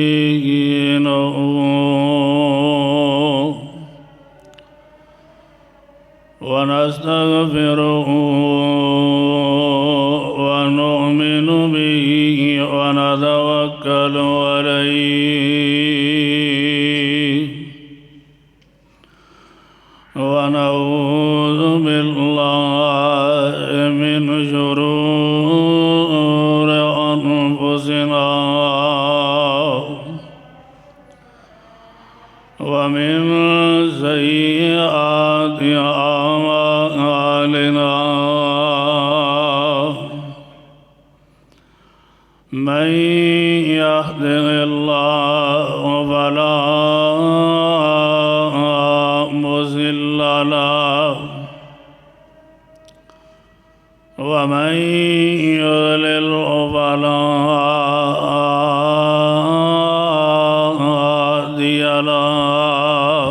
ونستعينه ونستغفره ونؤمن به ونتوكل عليه ونعوذ بالله من شرور أنفسنا ومن سيئات أعمالنا من يهده الله فلا مضل له ومن يضلل فلا هادي له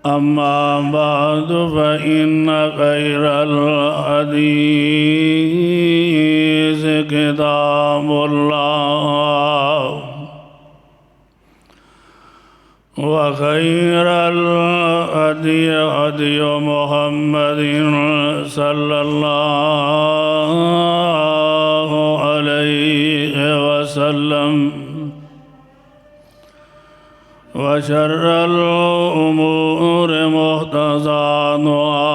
أما بعد فإن خير الحديث كتاب الله وخير الهدي هدي محمد صلى الله عليه وسلم وشر الأمور محدثاتها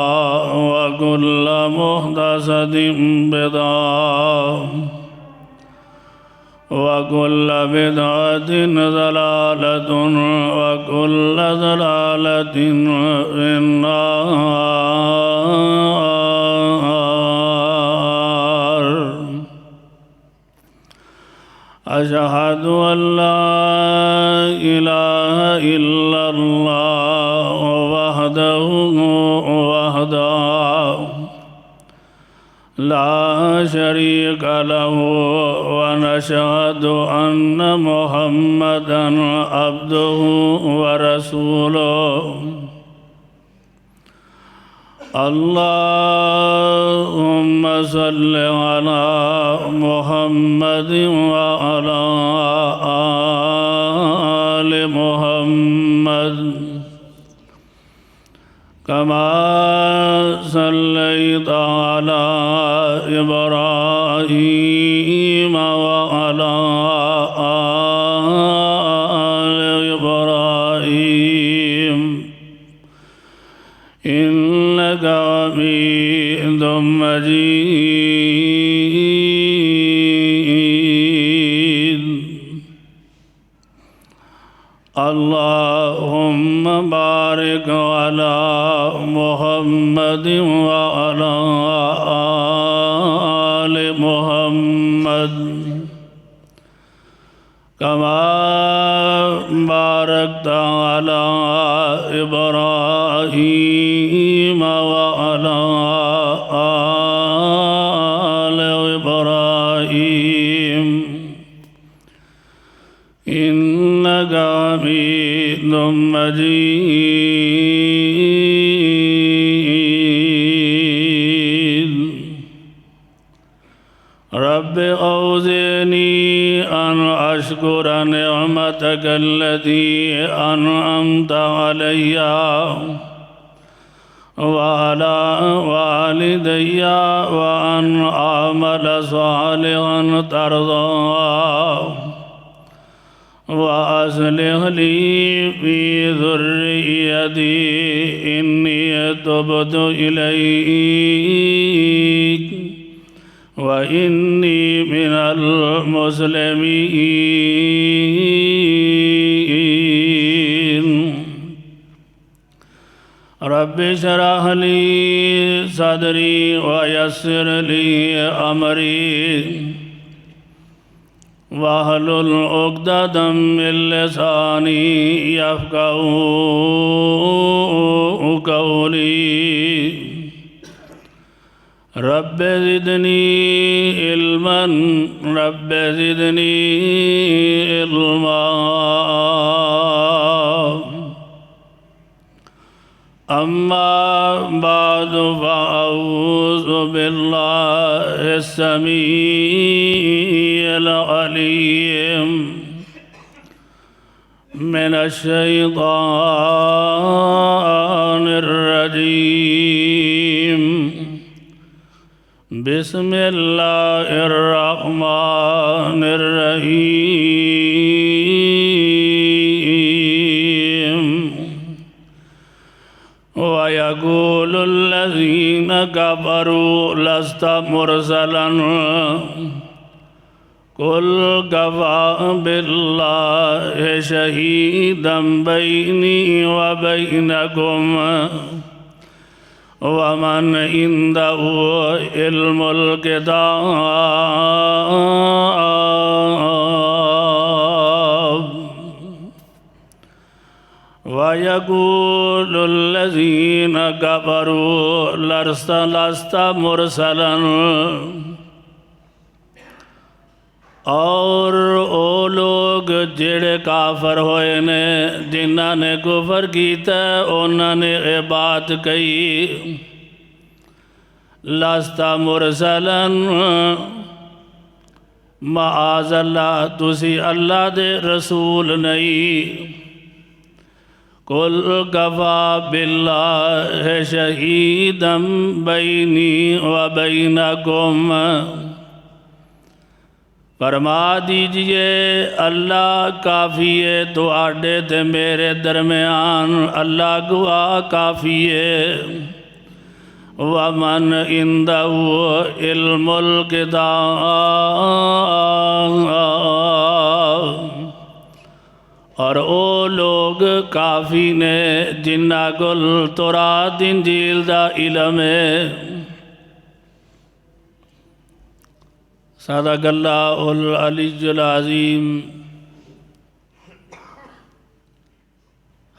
وكل محدثة بدعة وكل بدعة ضلالة وكل ضلالة في النار. أشهد أن لا إله إلا الله وحده لا شريك له ونشهد أن محمدًا عبده ورسوله. اللهم صل على محمد وعلى آل محمد كما صليت على إبراهيم وعلى آل إبراهيم إنك حميد مجيد. اللهم بارك على محمد وعلى آل محمد كما باركت على إبراهيم وعلى آل إبراهيم إنك حميد مجيد. رب أوزعني أن أشكر نعمتك التي أنعمت علي وعلى والدي وأن أعمل صالحا ترضاه وأصلح لي في ذريتي إني تبت إليك وإني من المسلمين. رب اشرح لي صدري ويسر لي أمري واحلل عقدة من لساني يفقهوا قولي. رب زدني علما رب زدني علما. أما بعد فأعوذ بالله السميع العليم من الشيطان الرجيم بسم الله الرحمن الرحيم ويقول الذين كفروا لست مرسلا قل كفى بالله شهيدا بيني وبينكم ومن عنده علم الكتاب ويقول الذين كفروا لست مرسلا اور او لوگ جڑے کافر ہوئے نے جنہاں نے کفر کیتا انہاں نے اے بات کہی لستا مرسلن معاذ اللہ تسی اللہ دے رسول نہیں قل کفا باللہ شہیدا بینی و بینکم فرما دیجئے اللہ کافی ہے تو آڈے تے میرے درمیان اللہ گواہ کافی ہے وَمَنْ عِنْدَهُ عِلْمُ الْكِتَابِ اور او لوگ کافی نے جنہ گل تورات انجیل دا علم ہے صدق اللہ العلی العظیم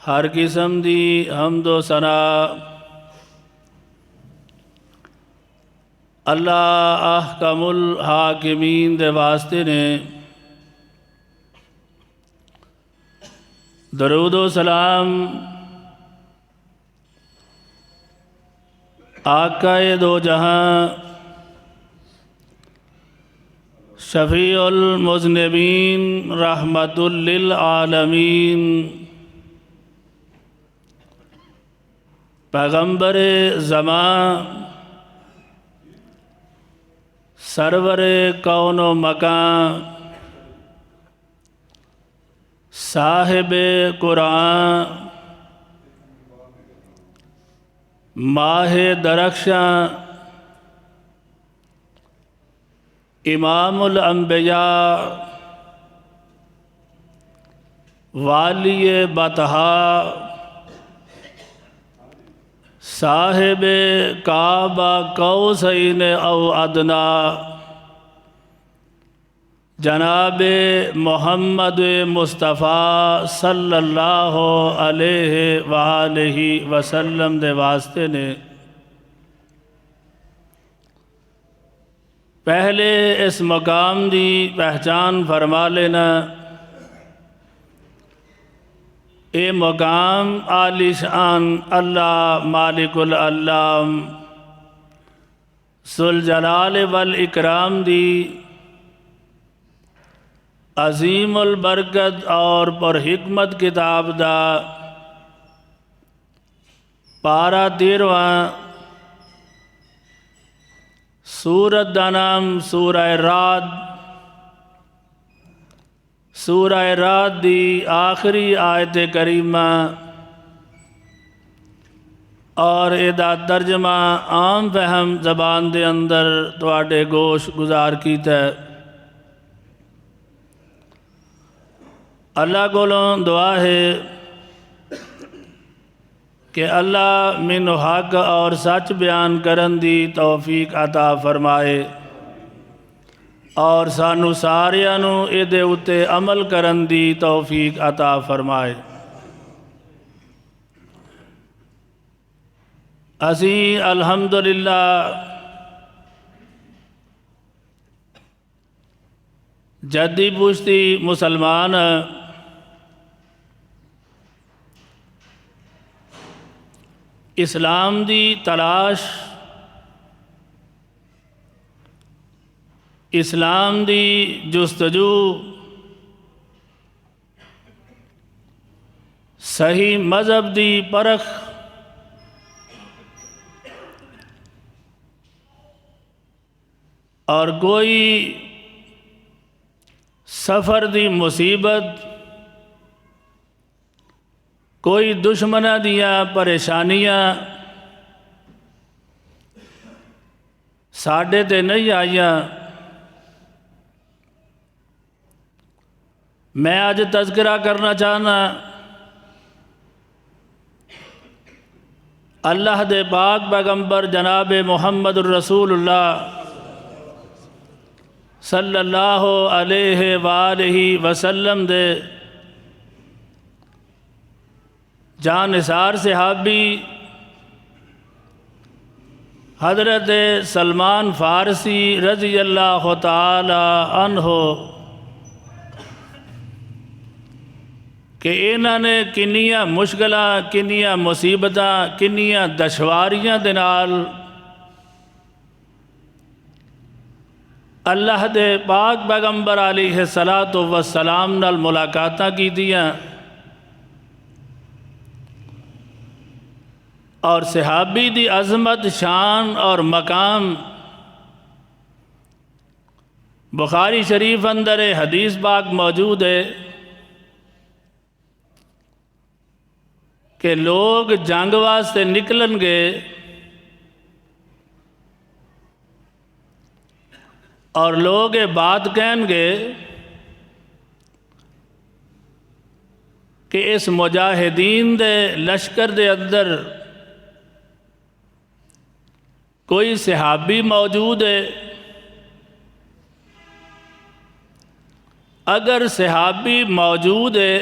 ہر قسم دی حمد و ثنا اللہ احکم الحاکمین دے واسطے نے درود و سلام آقا دو جہاں شفیع المذنبین رحمت للعالمین پیغمبر زمان سرور کون و مکان صاحب قرآن ماہ درخشاں امام الانبیاء والی بطحا صاحب کعبہ قوسین او ادنا جناب محمد مصطفیٰ صلی اللہ علیہ وآلہ وسلم دے واسطے نے پہلے اس مقام دی پہچان فرما لینا اے مقام عالی شان اللہ مالک العلام ذوالجلال والاکرام دی عظیم البرکت اور پر حکمت کتاب دا پارا 13واں سورت دا نام سورہ رعد سورہ رعد دی آخری آیت کریمہ اور ادا ترجمہ عام فہم زبان دے اندر تواڈے گوش گزار کیتا ہے اللہ کولوں دعا ہے کہ اللہ مینوں حق اور سچ بیان کرن دی توفیق عطا فرمائے اور سانو ساریاں نو اے دے اتے عمل کرن دی توفیق عطا فرمائے اسی الحمدللہ جدی پوچھتی مسلمان اسلام دی تلاش اسلام دی جستجو صحیح مذہب دی پرخ اور کوئی سفر دی مصیبت کوئی دشمنہ دیا پریشانیاں ساڈے تے نہیں آئیاں۔ میں آج تذکرہ کرنا چاہنا اللہ دے پاک پیغمبر جناب محمد الرسول اللہ صلی اللہ علیہ وآلہ وسلم دے جانثار صحابی حضرت سلمان فارسی رضی اللہ تعالی عنہ کہ انہوں نے کنیاں مشکلاں کنیاں مصیبتاں کنیاں دشواریاں دے نال اللہ دے پاک پیغمبر علیہ الصلاۃ والسلام نال ملاقاتاں کیتیاں اور صحابی دی عظمت شان اور مقام بخاری شریف اندر حدیث پاک موجود ہے کہ لوگ جنگ واسطے نکلن گے اور لوگ یہ بات کہیں گے کہ اس مجاہدین دے لشکر دے اندر کوئی صحابی موجود ہے۔ اگر صحابی موجود ہے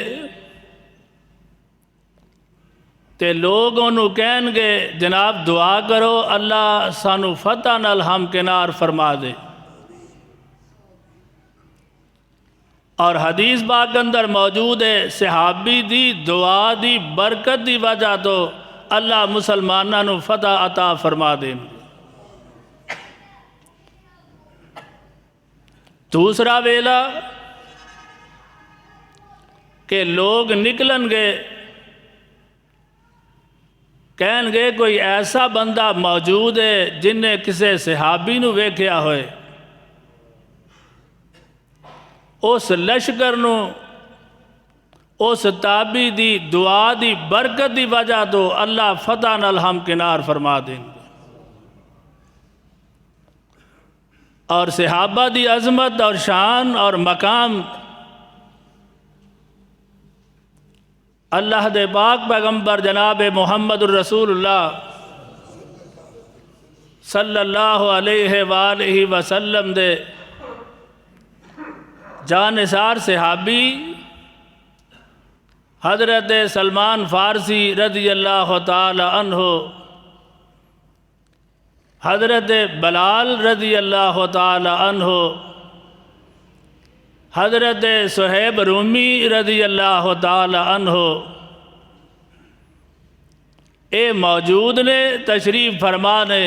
تے لوگ انہوں کہیں گے جناب دعا کرو اللہ سانو فتح نال ہم کنار فرما دے، اور حدیث پاک اندر موجود ہے صحابی دی دعا دی برکت دی وجہ تو اللہ مسلمانوں نو فتح عطا فرما دیں۔ دوسرا ویلا کہ لوگ نکلن گے کہیں گے کوئی ایسا بندہ موجود ہے جن نے کسے صحابی نو ویکھیا ہوئے، اس لشکر نو اس تابی دی دعا دی برکت دی وجہ تو اللہ فتح نال ہم کنار فرما دیں گے۔ اور صحابہ دی عظمت اور شان اور مقام اللہ دے پاک پیغمبر جناب محمد الرسول اللہ صلی اللہ علیہ وآلہ وسلم دے جانثار صحابی حضرت سلمان فارسی رضی اللہ تعالی عنہ، حضرت بلال رضی اللہ تعالی عنہ، حضرت صہیب رومی رضی اللہ تعالی عنہ اے موجود نے تشریف فرمانے۔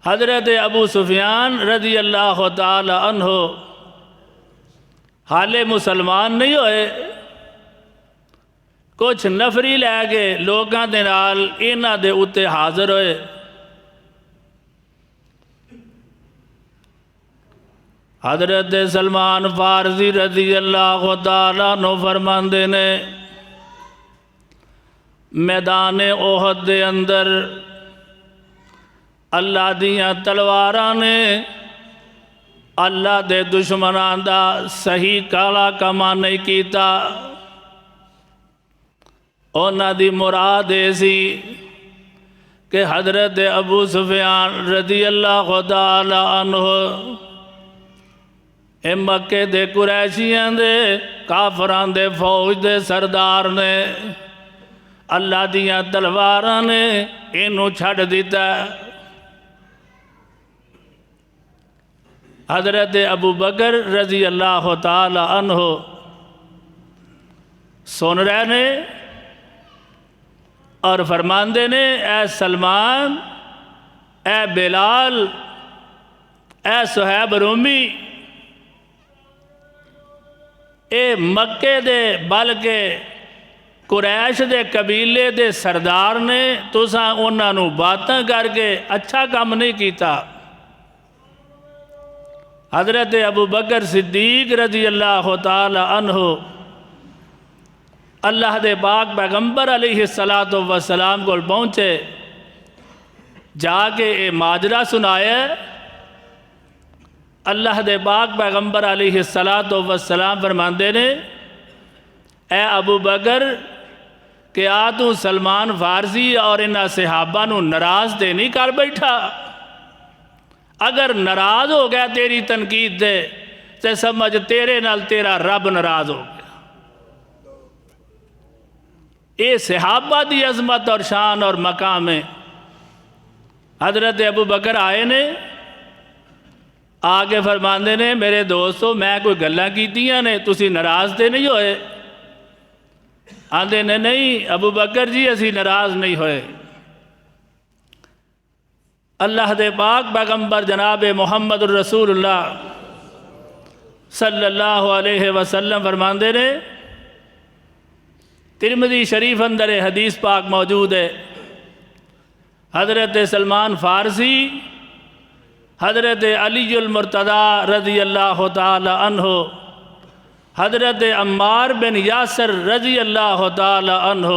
حضرت ابو سفیان رضی اللہ تعالی عنہ حالے مسلمان نہیں ہوئے، کچھ نفری لے کے لوگاں دے نال انہاں دے اتے حاضر ہوئے۔ حضرت سلمان فارسی رضی اللہ تعالیٰ عنہ فرماندے نے میدان احد دے اندر اللہ دیاں تلواراں نے اللہ دے دشمنان دا صحیح کالا کما نہیں کیتا۔ اونا دی مراد ایسی کہ حضرت ابو سفیان رضی اللہ تعالی عنہ اے مکے دے قریشیاں دے کافران دے فوج دے سردار نے اللہ دیاں تلواراں نے انہوں چھڑ دیتا۔ حضرت ابو بکر رضی اللہ تعالی عنہ سن رہے نے اور فرماندے نے اے سلمان اے بلال اے صہیب رومی اے مکے دے بلکہ قریش دے قبیلے دے سردار نے تساں انہاں نوں باتاں کر کے اچھا کام نہیں کیتا۔ حضرت ابو بکر صدیق رضی اللہ تعالی عنہ اللہ دے پاک پیغمبر علیہ السلام کو پہنچے، جا کے اے ماجرہ سنایا۔ اللہ دے پاک پیغمبر علیہ السلام فرماندے نے، اے ابو بکر کہ تو سلمان فارسی اور انہاں صحابہ نو ناراض تے نہیں کر بیٹھا؟ اگر ناراض ہو گیا تیری تنقید دے تے سمجھ تیرے نال تیرا رب ناراض ہو گیا۔ اے صحابہ دی عظمت اور شان اور مقام ہے۔ حضرت ابو بکر آئے نے، آگے فرماندے نے، میرے دوستو میں کوئی گلاں کیتیاں نے، تسی ناراض تے نہیں ہوئے؟ آندے نے نہیں ابو بکر جی اسی ناراض نہیں ہوئے۔ اللہ دے پاک پیغمبر جناب محمد الرسول اللہ صلی اللہ علیہ وسلم فرماندے نے، ترمذی شریف اندر حدیث پاک موجود ہے، حضرت سلمان فارسی حضرت علی المرتضیٰ رضی اللہ تعالی عنہ، حضرت عمار بن یاسر رضی اللہ تعالی عنہ،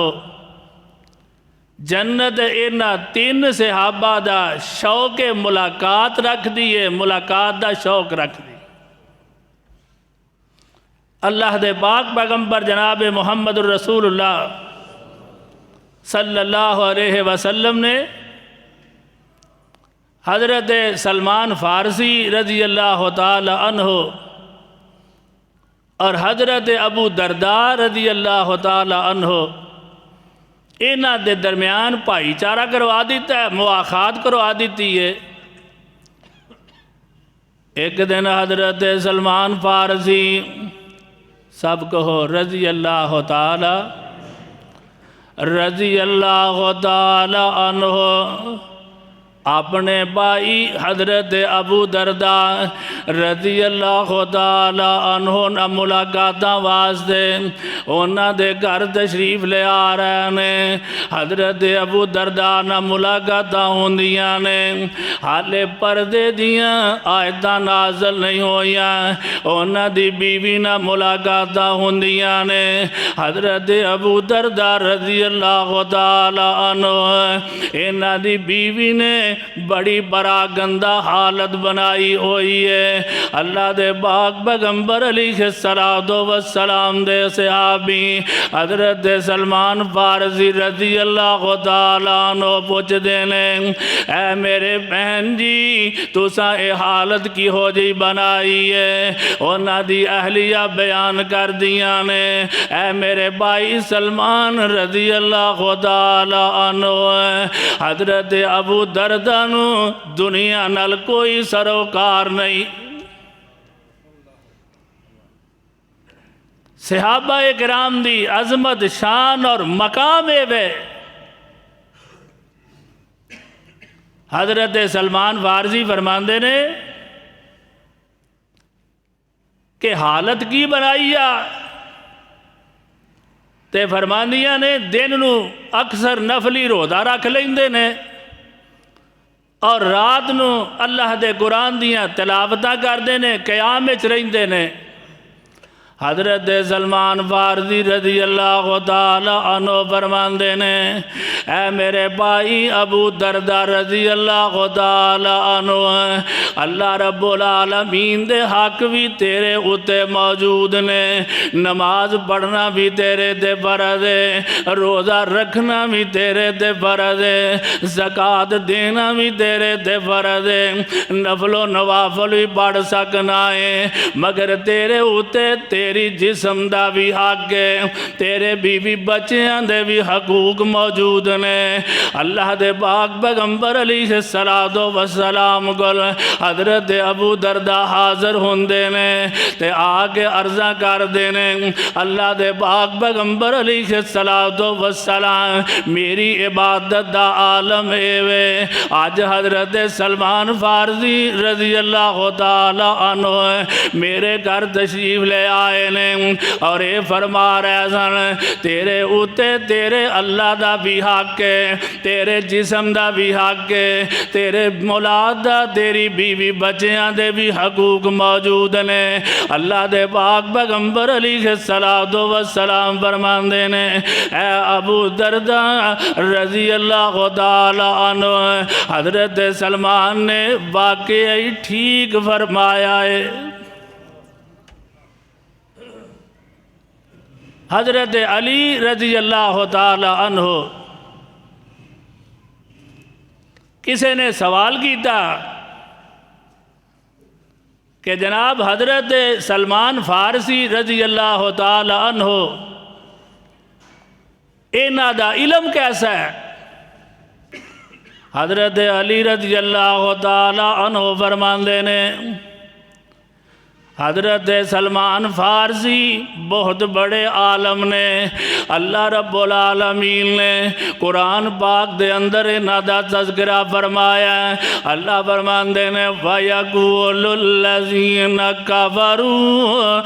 جنت انہاں تین صحابہ دا شوق ملاقات رکھ دیئے، ملاقات دا شوق رکھ دی۔ اللہ دے پاک پیغمبر جناب محمد الرسول اللہ صلی اللہ علیہ وسلم نے حضرت سلمان فارسی رضی اللہ تعالی عنہ اور حضرت ابو درداء رضی اللہ تعالی عنہ انہاں دے درمیان بھائی چارہ کروا دیتا ہے، مواخات کروا دیتی ہے۔ ایک دن حضرت سلمان فارسی، سب کہو رضی اللہ تعالی عنہ، اپنے بھائی حضرت ابو درداء رضی اللہ تعالی عنہ نہ ملاقاتاں واسطے انہاں دے گھر تشریف لے آ رہے نے۔ حضرت ابو درداء نہ ملاقاتاں ہوندیاں نے، حالے پردے دیاں آیتاں نازل نہیں ہویاں، انہاں دی بیوی نہ ملاقاتاں ہوندیاں نے۔ حضرت ابو درداء رضی اللہ تعالی عنہ انہاں دی بیوی نے بڑی برا گندہ حالت بنائی ہوئی ہے۔ اللہ دے پاک پیغمبر علیہ السلام دے صحابی حضرت سلمان فارسی رضی اللہ تعالی عنہ پوچھ دینے، اے میرے بہن جی تساں اے حالت کی ہو جی بنائی ہے؟ انہاں دی اہلیہ بیان کر دیاں نے، اے میرے بھائی سلمان رضی اللہ تعالی عنہ، حضرت ابو درداء نو دنیا نال کوئی سروکار نہیں۔ صحابہ کرام دی عظمت شان اور مقام ہے۔ حضرت سلمان فارسی فرماندے نے کہ حالت کی بنائیا تے فرماندیاں نے دن نو اکثر نفلی روزہ رکھ لیندے نے اور رات نو اللہ دے قرآن دیاں تلاوتاں کردے نے، قیام وچ رہندے نے۔ حضرت سلمان فارسی رضی اللہ تعالی عنہ فرماندے نے، اے میرے بھائی ابو درداء رضی اللہ تعالی عنہ، اللہ رب العالمین دے حق بھی تیرے اتے موجود نے، نماز پڑھنا بھی تیرے دے فرض ہے، روزہ رکھنا بھی تیرے دے فرض ہے، زکوٰۃ دینا بھی تیرے دے فرض ہے، نفل و نوافل بھی پڑھ سکنا ہے، مگر تیرے اتے تیری جسم دا بھی حق ہے، تیرے بیوی بچیاں دے بھی حقوق موجود نے۔ اللہ دے پاک پیغمبر علیہ السلام کول حضرت ابو دردہ حاضر ہوندے نے تے آگے عرضہ کر دینے، اللہ دے پاک پیغمبر علیہ السلام میری عبادت دا عالم اے آج حضرت سلمان فارسی رضی اللہ تعالی عنہ میرے گھر تشریف لے آئے نے اور اے فرما رہے سن تیرے اوتے تیرے اللہ دا بھی حق ہے، تیرے جسم دا بھی حق ہے، تیرے مولاد دا تیری بیوی بچیاں دے بھی حقوق موجود نے۔ اللہ دے پاک پیغمبر علیہ السلام فرماندے نے اے ابو دردہ رضی اللہ تعالی عنہ حضرت سلمان نے واقعی ٹھیک فرمایا ہے۔ حضرت علی رضی اللہ تعالی عنہ کسی نے سوال کیتا کہ جناب حضرت سلمان فارسی رضی اللہ تعالی عنہ اینا دا علم کیسا ہے؟ حضرت علی رضی اللہ تعالی عنہ فرماندے نے حضرت سلمان فارسی بہت بڑے عالم نے، اللہ رب العالمین نے قرآن پاک دے اندر انہاں دا تذکرہ فرمایا ہے۔ اللہ فرماندے نے وَيَقُولُ الَّذِينَ كَفَرُوا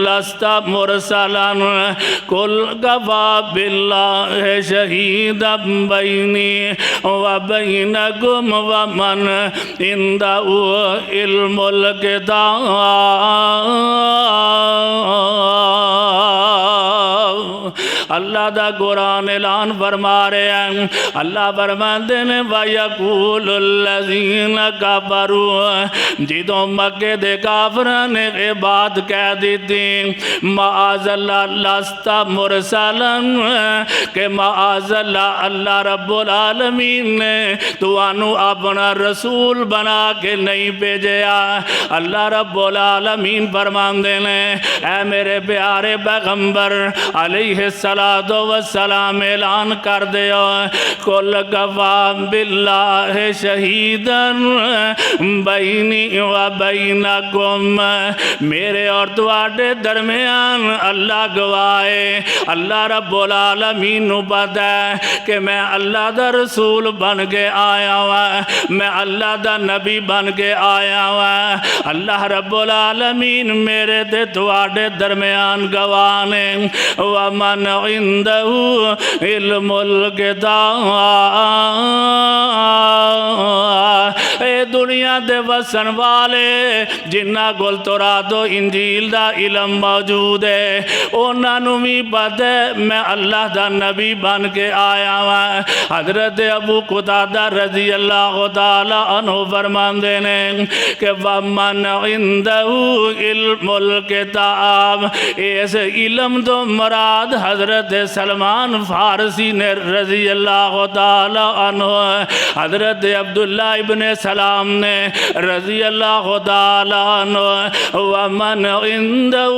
لَسْتَ مُرْسَلًا قُلْ كَفَىٰ بِاللَّهِ شَهِيدًا بَيْنِي وَبَيْنَكُمْ وَمَنْ عِندَهُ عِلْمُ الْكِتَابِ۔ اللہ دا قرآن اعلان فرما رہے ہیں، اللہ فرماندے نے وَيَقُولُ الَّذِينَ كَفَرُوا جدوں مکے دے کافران نے یہ بات کہہ دیتی معاذ اللہ لست مرسلا کہ معاذ اللہ اللہ رب العالمین نے تو انو اپنا رسول بنا کے نہیں بھیجیا۔ اللہ رب العالمین فرماندے نے اے میرے پیارے پیغمبر علیہ السلام اعلان کر دیو قل کفی باللہ شہیدن بینی و بینکم میرے اور تواڈے درمیان اللہ گواہے۔ اللہ رب العالمین نو پتہ ہے کہ میں اللہ دا رسول بن کے آیا ہوا، میں اللہ دا نبی بن کے آیا ہوا۔ اللہ رب العالمین میرے تے تواڈے درمیان گواہ نے۔ وَمَنْ عِنْدَهُ عِلْمُ الْكِتَابِ اے دنیا دے وسن والے جنہ کول تورات و انجیل دا علم موجود ہے انہاں نوں وی پتہ ہے میں اللہ دا نبی بن کے آیا ہوا۔ حضرت ابو قتادہ رضی اللہ تعالی عنہ فرماندے نے کہ وَمَنْ عِنْدَهُ عِلْمُ الْكِتَابِ اس علم تو مراد حضرت سلمان فارسی نے رضی اللہ تعالی عنہ حضرت عبداللہ ابن سلام نے رضی اللہ تعالی عنہ وَمَنْ عِنْدَهُ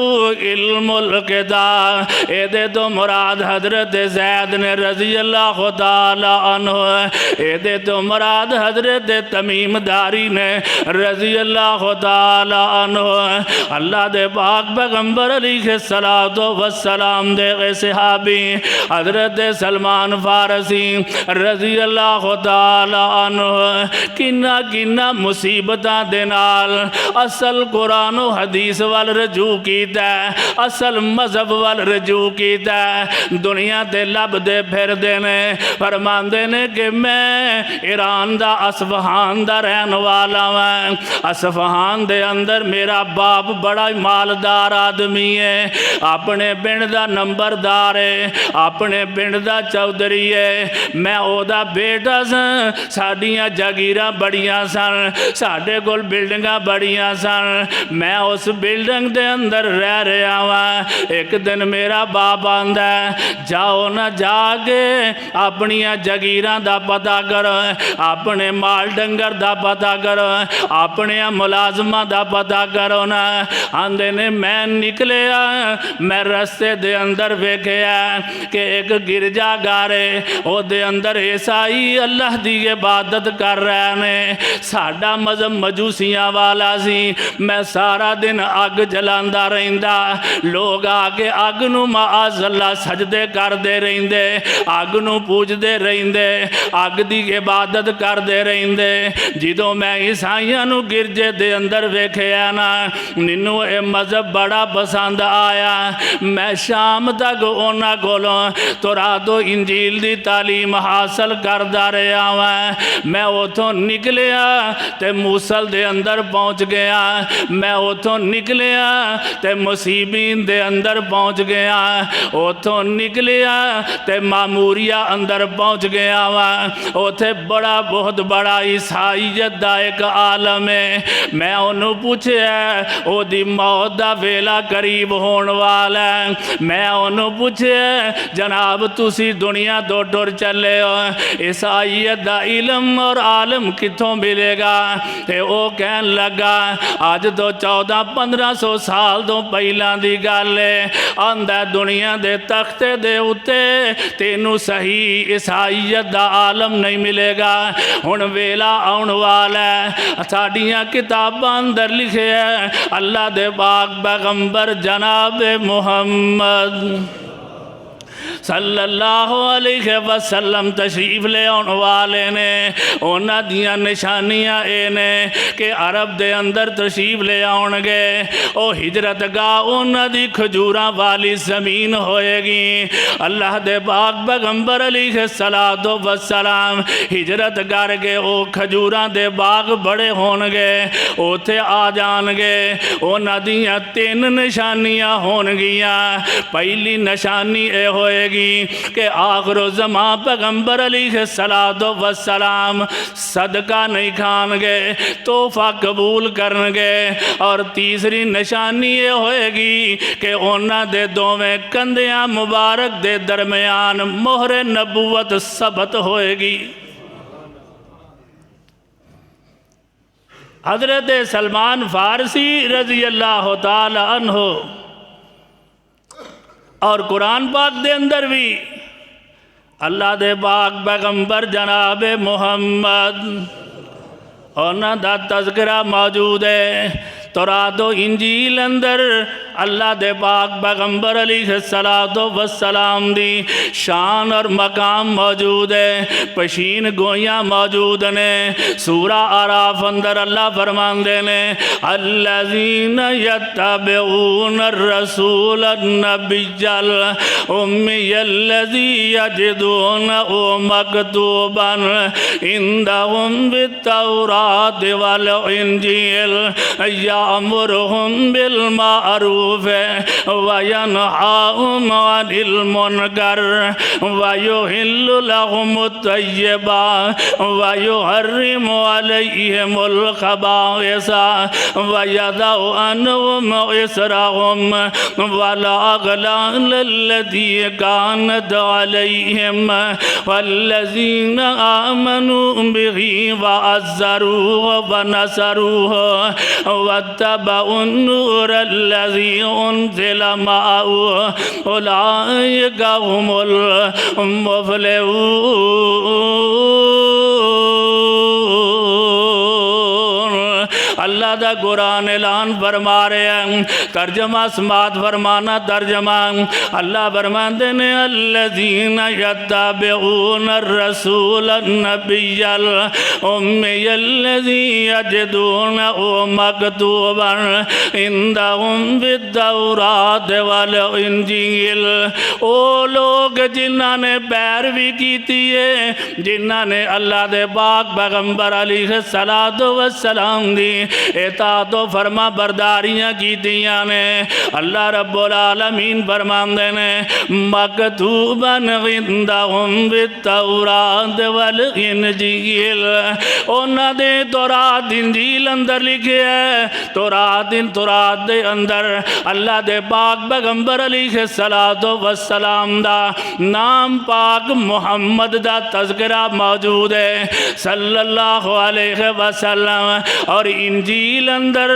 عِلْمُ الْكِتَابِ اے دے تو مراد حضرت زید نے رضی اللہ تعالی عنہ اے دے تو مراد حضرت تمیم داری نے رضی اللہ تعالی عنہ۔ اللہ دے پاک پیغمبر علیہ السلام دے صحابی حضرت سلمان فارسی رضی اللہ تعالی عنہ کنہ کنہ مصیبتاں دے نال اصل قرآن و حدیث وال رجوع کیتا ہے، اصل مذہب وال رجوع کیتا ہے۔ دنیا تے لب دے پھر دینے فرماندے نے کہ میں ایران دا اصفہان دا رہن والا ہوں، اصفہان دے اندر میرا باپ بڑا مالدار آدمی ہے، اپنے پنڈ دا نمبردار ہے، اپنے پنڈ دا چودھری ہے، میں او دا بیٹا ساں، ساڈیاں جاگیراں بڑیاں سن، سن، ساڈے کول بلڈنگاں بڑیاں سن، میں اس بلڈنگ دے اندر رہ رہا ہاں۔ ایک دن میرا باپ آندا ہے جاؤ نہ جا کے اپنی جگیراں دا پتہ کرو، اپنے مال ڈنگر دا پتہ کرو، اپنے ملازماں دا پتہ کرو نا۔ آندے نے میں نکلیا، میں رستے دے اندر ویکھیا کہ ایک گرجا گارے او دے اندر عیسائی اللہ دی عبادت کر رہے نے۔ ساڈا مذہب مجوسیاں والا سی، میں سارا دن اگ جلاندا رہندا، لوگ آ کے اگ نو معاذ اللہ سجدے کر دے رہندے، اگ نو پوج دے رہندے، اگ دی عبادت کر دے رہندے۔ جدوں میں عیسائیاں نو گرجے دے اندر ویکھیا نا، مینوں اے مذہب بڑا پسند آیا۔ میں شام تک انہاں کولوں تورات و انجیل دی تعلیم حاصل کردا رہا ہاں۔ میں اتھوں نکلیا تے موصل دے اندر پہنچ گیا، میں اتھوں نکلیا تے مصیبین دے اندر پہنچ گیا، اتھوں نکلیا تے معموریہ اندر پہنچ گیا ہاں۔ اتھے بڑا بہت بڑا عیسائیت دا ایک عالم ہے۔ میں انہوں پوچھیا او دی موت دا ویلا قریب ہون والا ہے۔ میں انہوں پوچھیا جناب تسی دنیا تو ٹر چلے ہو، عیسائیت دا علم اور عالم کتھوں ملے گا؟ تے او کہن لگا آج تو 1400-1500 سال تو پہلاں دی گل ہے، آندا دنیا دے تختے دے اتے تینوں صحیح عیسائیت دا عالم نہیں ملے گا۔ ہن ویلا آن والا ہے، ساڈیاں کتاباں اندر لکھے ہے اللہ دے پاک پیغمبر جناب محمد صلی اللہ علیہ وسلم تشریف لے آن والے نے۔ اونا دیاں نشانیاں اے نے کہ عرب دے اندر تشریف لے آن گے، او ہجرت گاہ اونا دی کھجوراں والی زمین ہوئے گی۔ اللہ دے پاک پیغمبر علیہ السلام ہجرت کر کے او کھجوراں دے باغ بڑے ہون گے، اوتھے آ جان گے۔ اونا دیاں 3 نشانیاں ہون گیاں۔ پہلی نشانی اے ہوئے گی کہ آخر زمان پیغمبر علیہ السلام صدقہ نہیں کھان گے، تحفہ قبول کرن گے۔ اور تیسری نشانی یہ ہوئے گی کہ انہاں دے دوویں کندیاں مبارک دے درمیان مہر نبوت ثبت ہوئے گی۔ حضرت سلمان فارسی رضی اللہ تعالی عنہ اور قرآن پاک دے اندر بھی اللہ دے پاک پیغمبر جناب محمد انہاں دا تذکرہ موجود ہے۔ تورات و انجیل اندر اللہ دے پاک پیغمبر علیہ السلام دی شان اور مقام موجود ہے، پشین گویاں موجود نے۔ سورہ اعراف اندر اللہ فرماندے نے الذین یتبعون الرسول النبی الامی الذی یجدونہ مکتوبا عندہم بالتوراۃ والانجیل یأمرهم بالمعروف وینہاہم عن المنکر ویحل لهم الطیبات ویحرم علیہم الخبائث ویضع عنہم إصرهم والأغلال التي كانت عليهم والذين آمنوا به وعزروه ونصروه واتبعوا النور الذي أنزل معه أولئك هم المفلحون۔ اللہ دا قرآن اعلان فرما رہے ہیں، ترجمہ سماعت فرمانا ترجمہ۔ اللہ فرماندے نے الذین یتبعون الرسول النبی الامی الذی یجدونہ مکتوبا عندہم بالتوراۃ والانجیل۔ او لوگ جنہاں نے پیروی کیتی ہے، جنہاں نے اللہ دے پاک پیغمبر علیہ السلام دی اطاعت و فرما برداریاں کیتیاں نے اللہ رب العالمین فرماندے نے مکتوباً عندہم بالتورات والانجیل انہاں دے تورات انجیل اندر لکھے ہے تورات دے اندر اللہ دے پاک پیغمبر علیہ السلام دا نام پاک محمد دا تذکرہ موجود ہے صلی اللہ علیہ وسلم اور انجیل اندر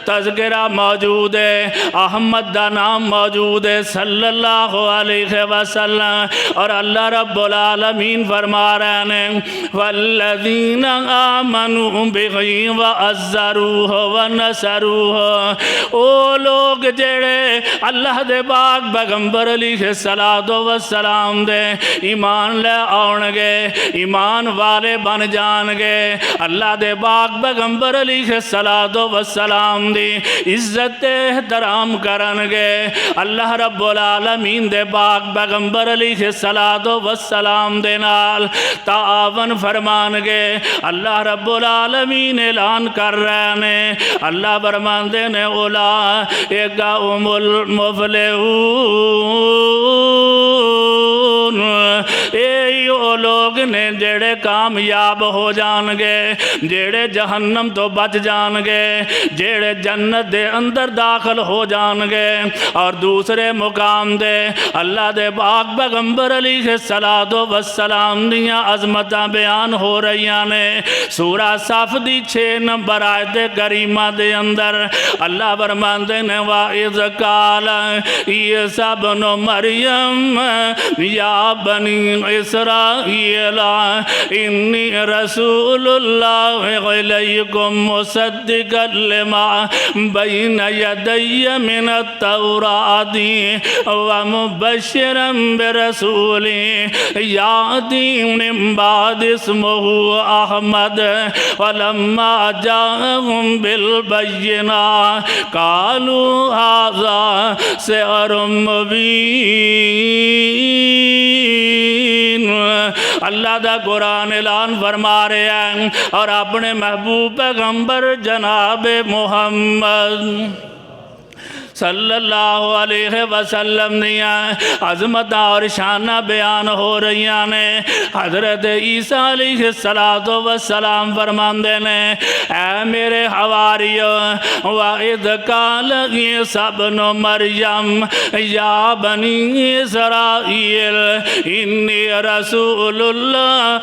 تذکرہ موجود ہے احمد دا نام موجود ہے صلی اللہ علیہ وسلم اور اللہ رب العالمین فرما رہے ہیں والذین آمنوا بِهِ وَعَزَّرُوهُ وَنَصَرُوهُ او لوگ جڑے اللہ دے پاک پیغمبر علیہ السلام دے ایمان لے آن گے ایمان والے بن جان گے اللہ دے پاک پیغمبر علیہ السلام دی عزت احترام کرن گے اللہ رب العالمین دے پاک پیغمبر علیہ السلام دے نال تعاون فرمان گے اللہ رب العالمین اعلان کر رہے ہیں اللہ فرمان دے نے اولئک هم المفلحون اے وہ لوگ نے جڑے کامیاب ہو جان گے جڑے جہنم تو بچ جان گے جڑے جنت دے اندر داخل ہو جان گے اور دوسرے مقام دے اللہ دے پاک پیغمبر علیہ السلام دیاں عظمتاں بیان ہو رہیاں نے سورہ صف دی 6 نمبر آیت کریمہ دے اندر اللہ فرماندے نے وَإِذْ قَالَ عِیسیٰ ابْنُ مَرْیَمَ یا بنی اسرائیل انی رسول اللہ الیکم مصدقا لما بین یدی من التوراۃ ومبشرا برسول یأتی من بعد اسمہ احمد ولما جاءهم بالبینات قالوا هذا سحر مبین اللہ دا قرآن اعلان فرما رہے ہیں اور اپنے محبوب پیغمبر جناب محمد صلی اللہ علیہ وسلم دیاں عظمت اور شانہ بیان ہو رہیاں نے حضرت عیسیٰ علیہ السلام فرماندے نے اے میرے حواریو وَإِذْ قَالَ عِیسیٰ ابْنُ مَرْیَمَ یا بنی اسرائیل انی رسول اللہ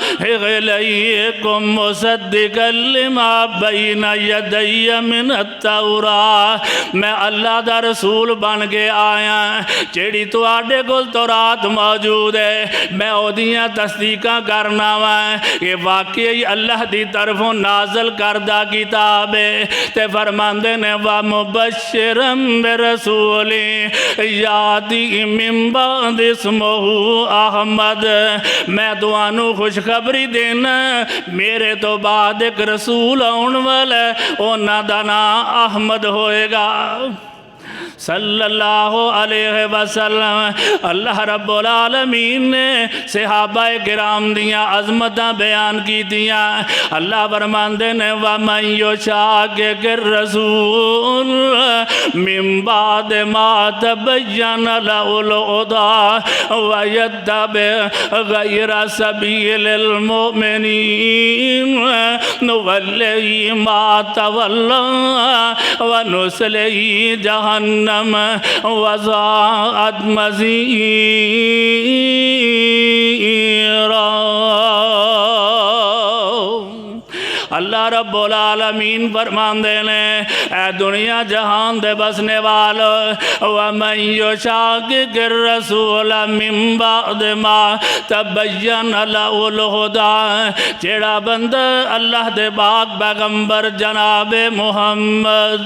الیکم مصدقا لما بین یدی من التوراۃ میں اللہ دا رسول بن کے آیا جیڑی تو آڈے کل تورات موجود ہے میں اودیاں تصدیقہ کرنا ہے کہ واقعی اللہ دی طرفوں نازل کردہ کتاب ہے تے فرماندے نے وَمُبَشِّرًا بِرَسُولٍ یَأْتِی مِن بَعْدِ اسْمُهُ احمد میں دوانو خوشخبری دینا میرے تو بعد ایک رسول آن والا اونا دا نام احمد ہوئے گا صلی اللہ علیہ وسلم اللہ رب العالمین نے صحابہ کرام دیاں عظمتاں بیان کی دیاں اللہ فرماندے نے وَمَن يُشَاقِقِ الرَّسُولَ مِن بَعْدِ مَا تَبَيَّنَ لَهُ الْهُدَىٰ وَيَتَّبِعْ غَيْرَ سَبِيلِ الْمُؤْمِنِينَ نُوَلِّهِ مَا تَوَلَّىٰ وَنُصْلِهِ جَهَنَّمَ وَسَاءَتْ مَصِيرًا اللہ رب العالمین فرماندے نے اے دنیا جہان دے بسنے والو وَمَن يُشَاقِقِ الرَّسُولَ مِن بَعْدِ مَا تَبَيَّنَ لَهُ الْهُدَىٰ جیڑا بندہ اللہ دے پاک پیغمبر جناب محمد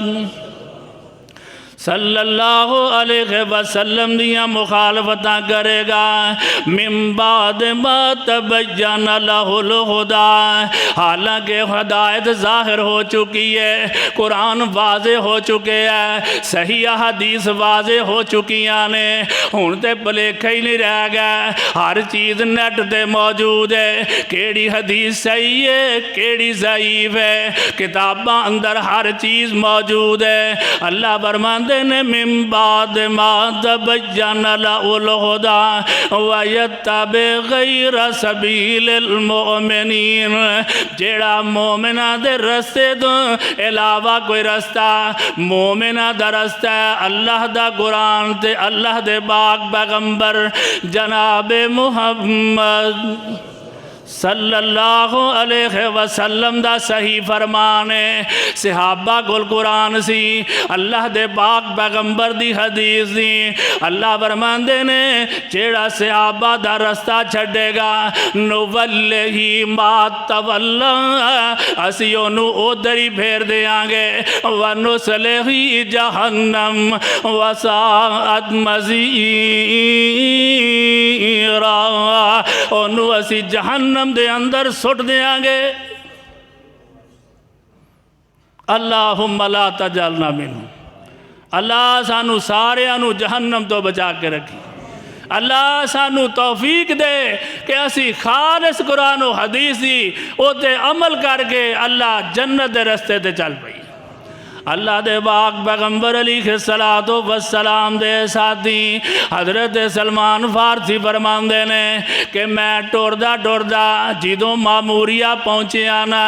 صلی اللہ علیہ وسلم دیاں مخالفتاں کرے گا، من بعد ما تبین لہ الہدی، حالانکہ ہدایت ظاہر ہو چکی ہے، قرآن واضح ہو چکے ہے، صحیح حدیث واضح ہو چکیاں نے، ہن تے بھلیکھا ہی نہیں رہ گیا، ہر چیز نیٹ تے موجود ہے، کیڑی حدیث صحیح ہے کیڑی ضعیف ہے، کتاباں اندر ہر چیز موجود ہے۔ اللہ فرماندے نے من بعد ما تبین لہ الہدی ویتبع غیر سبیل المؤمنین، جیڑا مومنہ دے رستے تو علاوہ کوئی رستہ، مومنہ دا رستہ ہے اللہ دا قرآن تے اللہ دے پاک پیغمبر جناب محمد صلی اللہ علیہ وسلم دا صحیح فرمان ہے۔ صحابہ کول قرآن سی، اللہ دے پاک پیغمبر دی حدیث دی، اللہ فرماندے نے جیڑا صحابہ دا رستہ چھڑے گا نوَلِّهِ مَا تَوَلَّى، اسی انہوں ادھر ہی پھیر دیاں گے، وَنُصْلِهِ جَہَنَّمْ وَسَاءَتْ مَصِيرًا، انہوں اسی جہنم دے اندر سٹ دیاں گے۔ اللہم لا تجعلنا منہم، اللہ سانو سارے انو جہنم تو بچا کے رکھی، اللہ سانو توفیق دے کہ اسی خالص قرآن و حدیث دی او تے عمل کر کے اللہ جنت دے رستے تے چل پئی۔ اللہ دے پاک پیغمبر علیہ السلام دے ساتھی حضرت سلمان فارسی فرماندے نے کہ میں ٹردا ٹردا جدوں ماموریہ پہنچے آنا،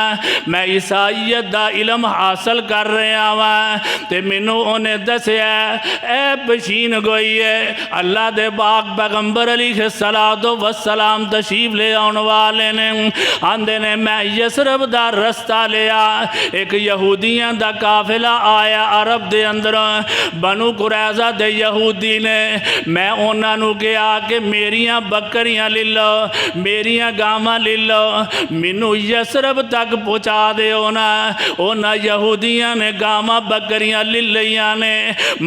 میں عیسائیت دا علم حاصل کر رہے آواں تے منوں انہیں دسیا اے پشین گوئی ہے اللہ دے پاک پیغمبر علیہ السلام تشریف لے آن والے نے آندے نے میں یسرب دا رستہ لیا، ایک یہودیاں دا قافلہ آیا عرب دے اندر، بنو قریظہ دے یہودی نے، میں انہاں نو کہا کہ میریاں بکریاں لے لو، میریاں گاواں لے لو، منو یسرب تک پہنچا دے انہاں یہودیاں نے گاواں بکریاں لے لیاں نے،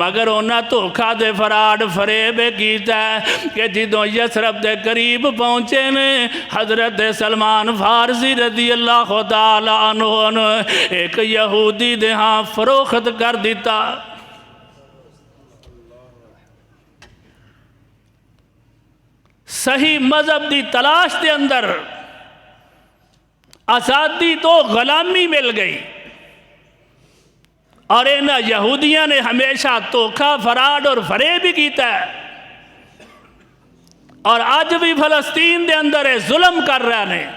مگر انہاں دھوکھا دے فراڈ فریب کیتا ہے کہ جدوں یسرب دے قریب پہنچے نے حضرت سلمان فارسی رضی اللہ تعالی عنہ ایک یہودی دے ہاں فروخت کر دیتا۔ صحیح مذہب دی تلاش دے اندر آزادی تو غلامی مل گئی، اور انہاں یہودیاں نے ہمیشہ دھوکا فراڈ اور فریب ہی کیتا ہے، اور آج بھی فلسطین دے اندر ظلم کر رہے ہیں۔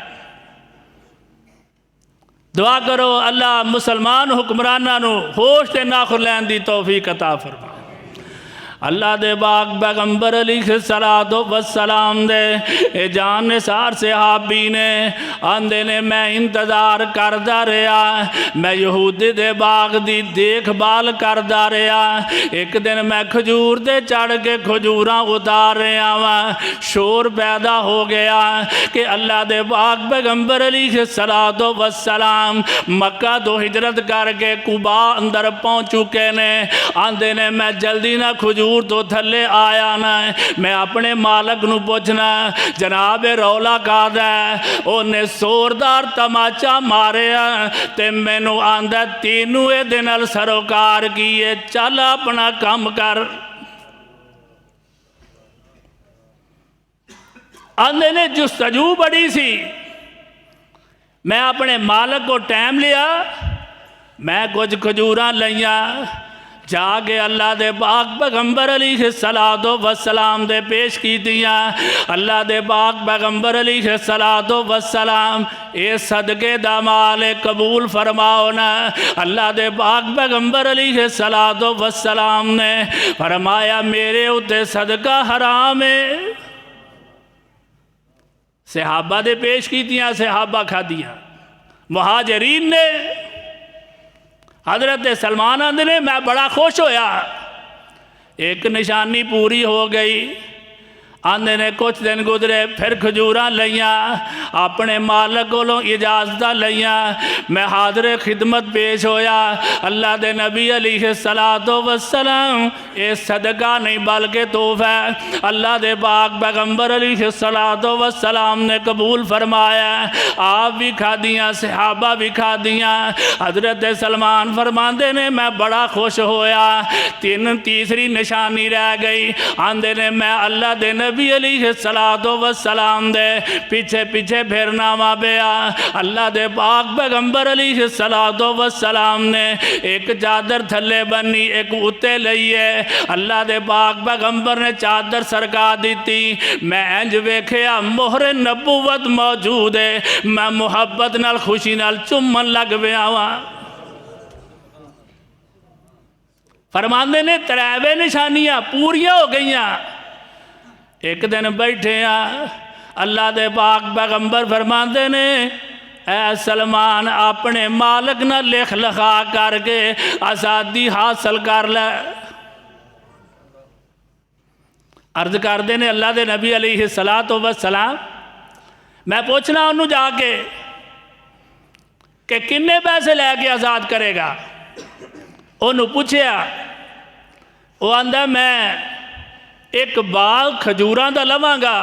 دعا کرو اللہ مسلمان حکمرانہ نو ہوش تے ناخر لین دی توفیق عطا فرمائے۔ اللہ دے پاک پیغمبر علیہ السلام دے جان نثار صحابی نے آندے نے میں انتظار کردہ رہا، میں یہودی دے باغ دی دیکھ بال کردہ رہا، ایک دن میں کھجور دے چڑھ کے کھجوراں اتار رہا ہوں، شور پیدا ہو گیا کہ اللہ دے پاک پیغمبر علیہ السلام مکہ تو ہجرت کر کے قبا اندر پہنچ چکے نے، آندے نے میں جلدی نہ کھجور تو تھلے آیا نا، میں اپنے مالک نو پوچھنا جناب رولا کہا ہے، انہیں سوردار تماچا مارے تے میں نو آندہ تینوں دن سروکار کیے، چل اپنا کام کر۔ آندے نے جستجو بڑی سی، میں اپنے مالک کو ٹائم لیا، میں کچھ کھجوراں لیاں، جاگے اللہ دے پاک پیغمبر علیہ السلام دے پیش کی دیاں، اللہ دے پاک پیغمبر علیہ السلام اے صدقے دا مال قبول فرماؤنا۔ اللہ دے پاک پیغمبر علیہ السلام نے فرمایا میرے اتے صدقہ حرام ہے، صحابہ دے پیش کی دیاں، صحابہ کھا دیاں، مہاجرین نے حضرت سلمان آندے نے میں بڑا خوش ہویا، ایک نشانی پوری ہو گئی، آندے نے کچھ دن گزرے پھر کھجوراں لیاں اپنے مالک کولوں اجازت لیاں میں حاضر خدمت پیش ہویا اللہ دے نبی علیہ السلام اے صدقہ نہیں بلکہ تحفہ اللہ دے پاک پیغمبر علیہ السلام نے قبول فرمایا آپ بھی کھا دیاں صحابہ بھی کھا دیاں حضرت سلمان فرماندے نے میں بڑا خوش ہویا تیسری نشانی رہ گئی آندے نے میں اللہ دے نبی علیہ السلام دے پیچھے پیچھے پھرنا وا پیا اللہ دے پاک پیغمبر علیہ السلام نے ایک چادر تھلے بنی ایک اتے لئیے اللہ دے پاک پیغمبر نے چادر سرکا دیتی میں انج ویکھیا مہر نبوت موجود ہے میں محبت نال خوشی نال چمن لگ پیا وا فرماندے نے تریوے نشانیاں پوریاں ہو گئیاں ایک دن بیٹھے ہیں اللہ دے پاک پیغمبر فرماندے نے اے سلمان اپنے مالک نہ لکھ لکھا کر کے آزادی حاصل کر لے عرض کر دینے اللہ دے نبی علیہ السلام میں پوچھنا انہوں جا کے کہ کنے پیسے لے کے آزاد کرے گا انہوں پوچھیا وہ آندہ میں ایک باغ کھجوراں دا لواں گا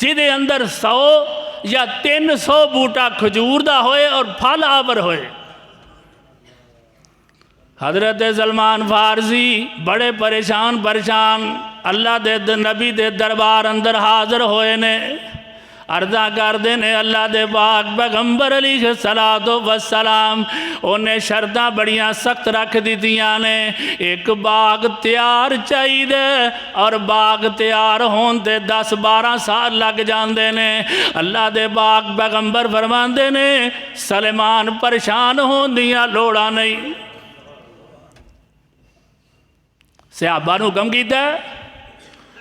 جدے اندر 100 یا 300 بوٹا کھجور دا ہوئے اور پھل آور ہوئے حضرت سلمان فارسی بڑے پریشان اللہ دے نبی دے دربار اندر حاضر ہوئے نے عرضہ کر دینے اللہ دے پاک پیغمبر علیہ السلام انہیں شرطاں بڑیاں سخت رکھ دیتیاں نے ایک باغ تیار چاہی دے اور باغ تیار ہون دے 10-12 سال لگ جاندے نے اللہ دے پاک پیغمبر فرماندے نے سلیمان پریشان ہون دیاں لوڑا نہیں صحابہ نو کم کیتا ہے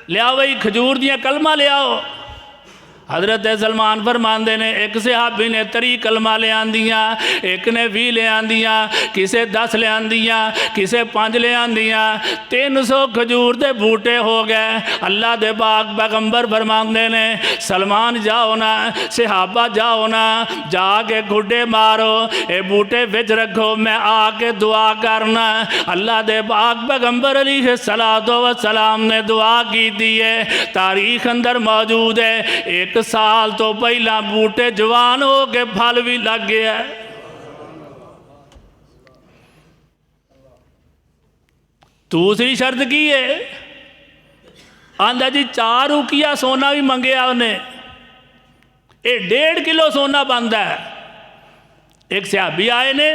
لیاؤ بھئی کھجور دیاں کلمہ لیاؤ حضرت سلمان فرماندے نے ایک صحابی نے 3 کلمہ لے آندیاں ایک نے 20 لے آندیاں کسے 10 لے آندیاں کسے 5 لے آندیاں 300 کھجور دے بوٹے ہو گئے اللہ دے پاک پیغمبر فرماندے نے سلمان جاؤ نا صحابہ جاؤ نا جا کے گھڑے مارو اے بوٹے وچ رکھو میں آ کے دعا کرنا اللہ دے پاک پیغمبر علیہ السلام نے دعا کی دیئے تاریخ اندر موجود ہے 1 سال تو پہلا بوٹے جوان ہو کے پھل بھی لگ گیا دوسری شرط کی ہے آندھا جی 4 روکیا سونا بھی منگیا انہیں 1.5 کلو سونا بندہ ہے ایک صحابی آئے نے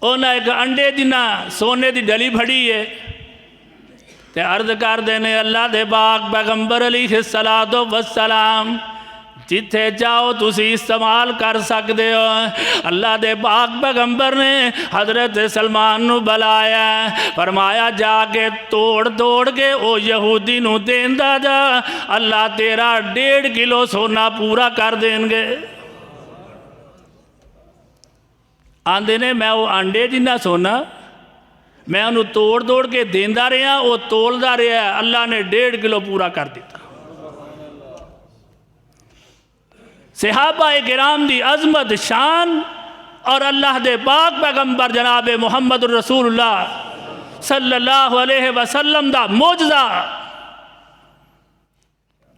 انہیں ایک انڈے جنہ سونے دی ڈلی بھڑی ہے تے عرض کر دینے اللہ دے پاک پیغمبر علیہ السلام جتھے جاؤ تسی استعمال کر سکتے ہو اللہ دے پاک پیغمبر نے حضرت سلمان نو بلایا فرمایا جا کے توڑ کے او یہودی نو دیندہ جا اللہ تیرا 1.5 کلو سونا پورا کر دیں گے آندے نے میں وہ انڈے جنہ سونا میں انہوں توڑ کے دیندہ رہا وہ تولدہ رہا اللہ نے 1.5 کلو پورا کر دیتا صحابہ کرام دی عظمت شان اور اللہ دے پاک پیغمبر جناب محمد الرسول اللہ صلی اللہ علیہ وسلم دا معجزہ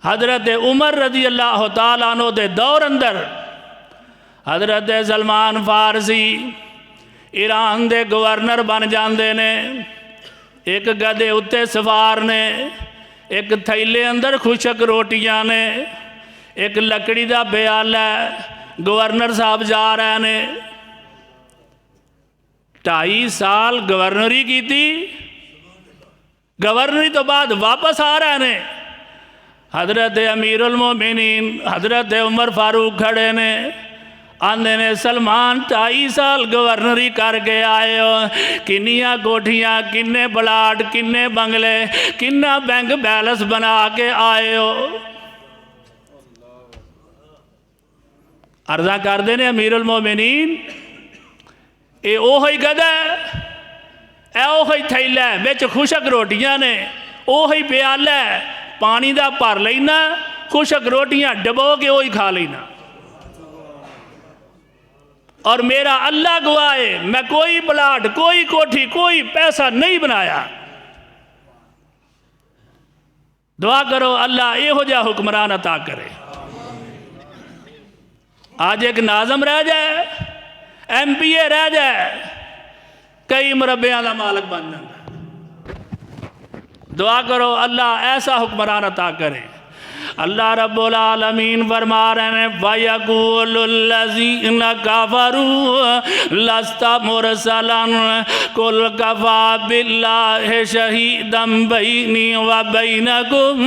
حضرت عمر رضی اللہ تعالیٰ عنہ دے دور اندر حضرت سلمان فارسی ایران دے گورنر بن جاندے نے ایک گدے اتے سوار نے ایک تھیلے اندر خوشک روٹیاں نے ایک لکڑی دا بیال ہے گورنر صاحب جا رہے نے 2.5 سال گورنری کی تھی گورنری تو بعد واپس آ رہے نے حضرت امیر المومنین حضرت عمر فاروق کھڑے نے آندے نے سلمان 2.5 سال گورنری کر کے آئے ہو کنیاں کوٹھیاں کنے پلاٹ کنے بنگلے کنہ بینک بیلنس بنا کے آئے ہو عرضہ کر دینے امیر المومنین اے اوہی گدہ اے اوہی تھیلہ بیچ خوشک روٹیاں نے اوہی پیالہ پانی دا بھر لینا خشک روٹیاں ڈبو کے وہی کھا لینا اور میرا اللہ گواہ ہے میں کوئی پلاٹ کوئی کوٹھی کوئی پیسہ نہیں بنایا دعا کرو اللہ یہ ہو جا حکمران عطا کرے آج ایک ناظم رہ جائے ایم پی اے رہ جائے کئی مربعوں کا مالک بن جائے دعا کرو اللہ ایسا حکمران عطا کرے اللہ رب العالمین فرما رہے ہیں وَيَقُولُ الَّذِينَ كَفَرُوا لَسْتَ مُرْسَلًا قُلْ كَفَى بِاللَّهِ شَهِيدًا بَيْنِي وَبَيْنَكُمْ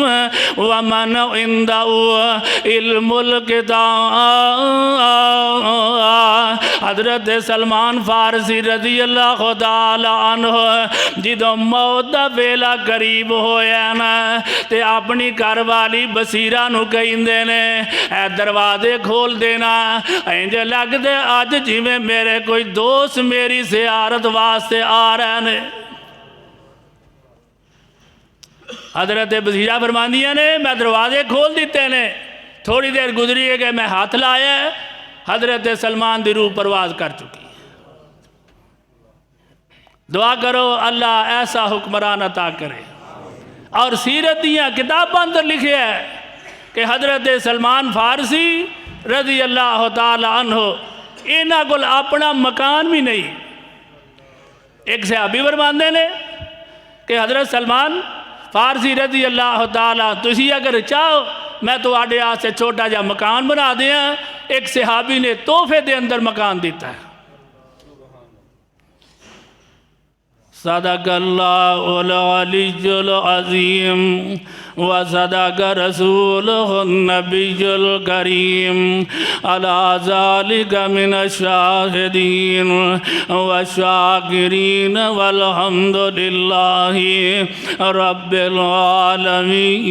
وَمَنْ عِندَهُ عِلْمُ الْكِتَابِ حضرت سلمان فارسی رضی اللہ تعالی عنہ جدو موت دا ویلا قریب ہویا نا تے اپنی گھر والی بصیرہ نو کہیں دینے اے دروازے کھول دینا اینجے لگ دے آج جی میں میرے کوئی دوست میری زیارت واسطے آ رہے نے حضرت بصیرہ فرماندیاں نے میں دروازے کھول دیتے نے تھوڑی دیر گزری ہے کہ میں ہاتھ لایا حضرت سلمان دی روح پرواز کر چکی دعا کرو اللہ ایسا حکمران عطا کرے اور سیرت دیاں کتاب اندر لکھے ہے کہ حضرت سلمان فارسی رضی اللہ تعالی عنہ اینا کل اپنا مکان بھی نہیں ایک صحابی فرماندے نے کہ حضرت سلمان فارسی رضی اللہ تعالی تسی اگر چاہو میں تو آڈے آج سے چھوٹا جا مکان بنا دیا ایک صحابی نے تحفے دے اندر مکان دیتا ہے صدق اللہ العلی العظیم وصدق رسولہ النبی الکریم علی ذالک من الشاہدین والشاکرین والحمدللہ رب العالمین